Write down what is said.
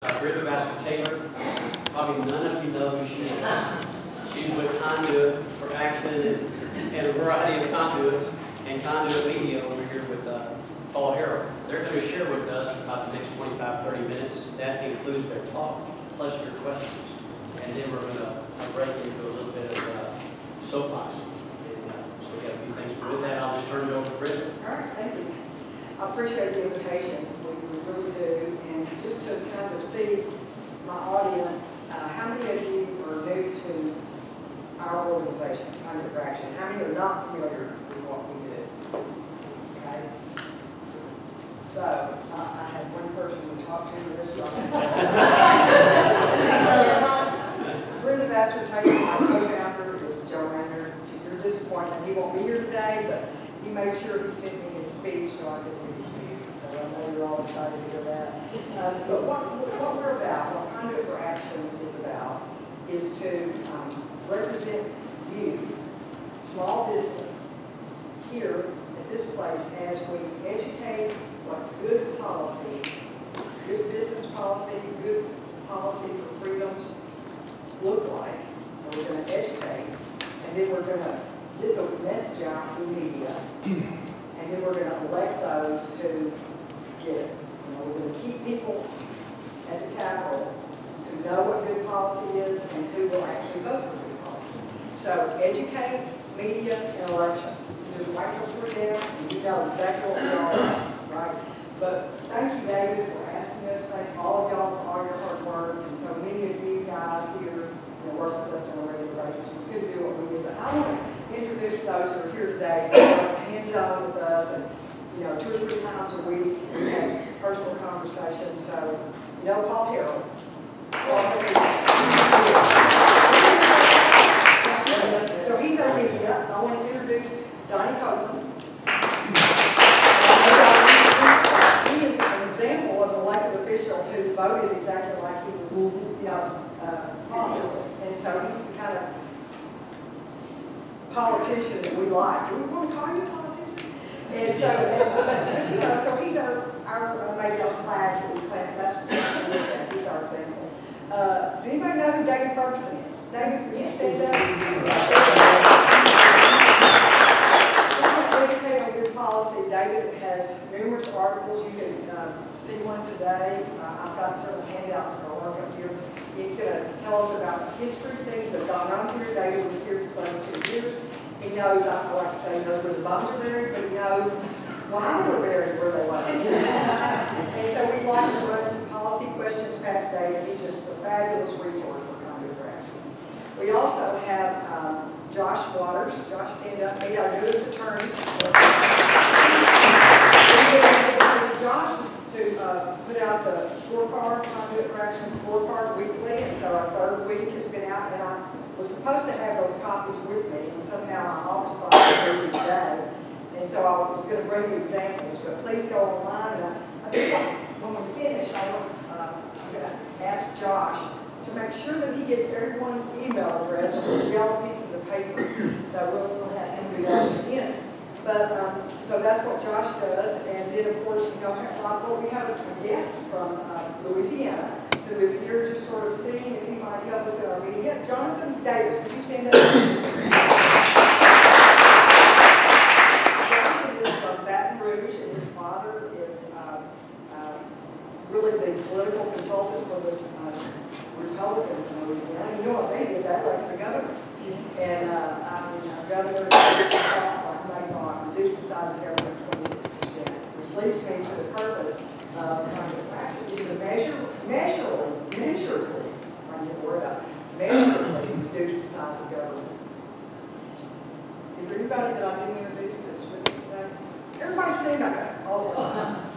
Brenda Vassaur, probably none of you know who she is. She's with Conduit for Action and a variety of conduits, and Conduit Media over here with Paul Harrell. They're going to share with us for about the next 25-30 minutes. That includes their talk plus your questions. And then we're going to break into a little bit of soapbox. So we got a few things. With that, I'll just turn it over to Brenda. All right, thank you. I appreciate the invitation. We really do. And just to kind of see my audience, how many of you are new to our organization, Conduit for Action? How many are not familiar with what we do? Okay. So I had one person to talk to this job. Brenda Vassaur, my co-founder, is Joe Rander. You're disappointed he won't be here today, but he made sure he sent me his speech so I could read it to you. So I know you're all excited to hear that. But what we're about, what Conduit for Action is about, is to represent you, small business, here at this place as we educate what good policy, good business policy, good policy for freedoms look like. So we're going to educate, and then we're going to get the message out through media, and then we're going to elect those who get it. We're going to keep people at the Capitol who know what good policy is and who will actually vote for good policy. So educate, media, and elections. Just wait till we're down, and you know exactly what we're all about, right? But thank you, David, for asking us. Thank all of y'all for all your hard work. And so many of you guys here work with us on a regular basis. We couldn't do what we did. But I want to introduce those who are here today, who are hands-on with us, and 2 or 3 times a week we have personal conversations. So, Paul Harrell. So he's our media. I want to introduce Donnie Copeland. He is an example of an elected official who voted exactly like he was, promised. And so he's the kind of politician that we like. Do we want to call you a politician? And so, so he's our maybe our flag that we plant. That's what we look at. He's our example. Does anybody know who David Ferguson is? David, would you stand up? Educate on good policy. David has numerous articles. You can see one today. I've got several handouts in our work up here. He's going to tell us about history, things that have gone on here. David was here for 22 years. He knows, I like to say, he knows where the bones are buried, but he knows why they were buried where they were. And so we'd like to run some policy questions past David. He's just a fabulous resource for Conduit for Action. We also have Josh Waters. Josh, stand up. Meet our newest attorney. Josh to put out the scorecard, Conduit for Action scorecard weekly, and so our 3rd week has been out, and I was supposed to have those copies with me, and somehow my office thought I would do today, and so I was going to bring you examples, but please go online, and I think when we finish, I'm going to ask Josh to make sure that he gets everyone's email address on those yellow pieces of paper, so we'll have him do that again. But, so that's what Josh does, and then of course, we have a guest from Louisiana who is here just sort of seeing if he might help us in our meeting. Yeah, Jonathan Davis, would you stand up? Jonathan is from Baton Rouge, and his father is really the political consultant for the Republicans in Louisiana. You know what they did, they elected the governor. Yes. And our governor reduce the size of government 26%, which leads me to the purpose of Conduit for Action, is to measurably reduce the size of government. Is there anybody that I didn't introduce that's with us today? Everybody stand up. All of them.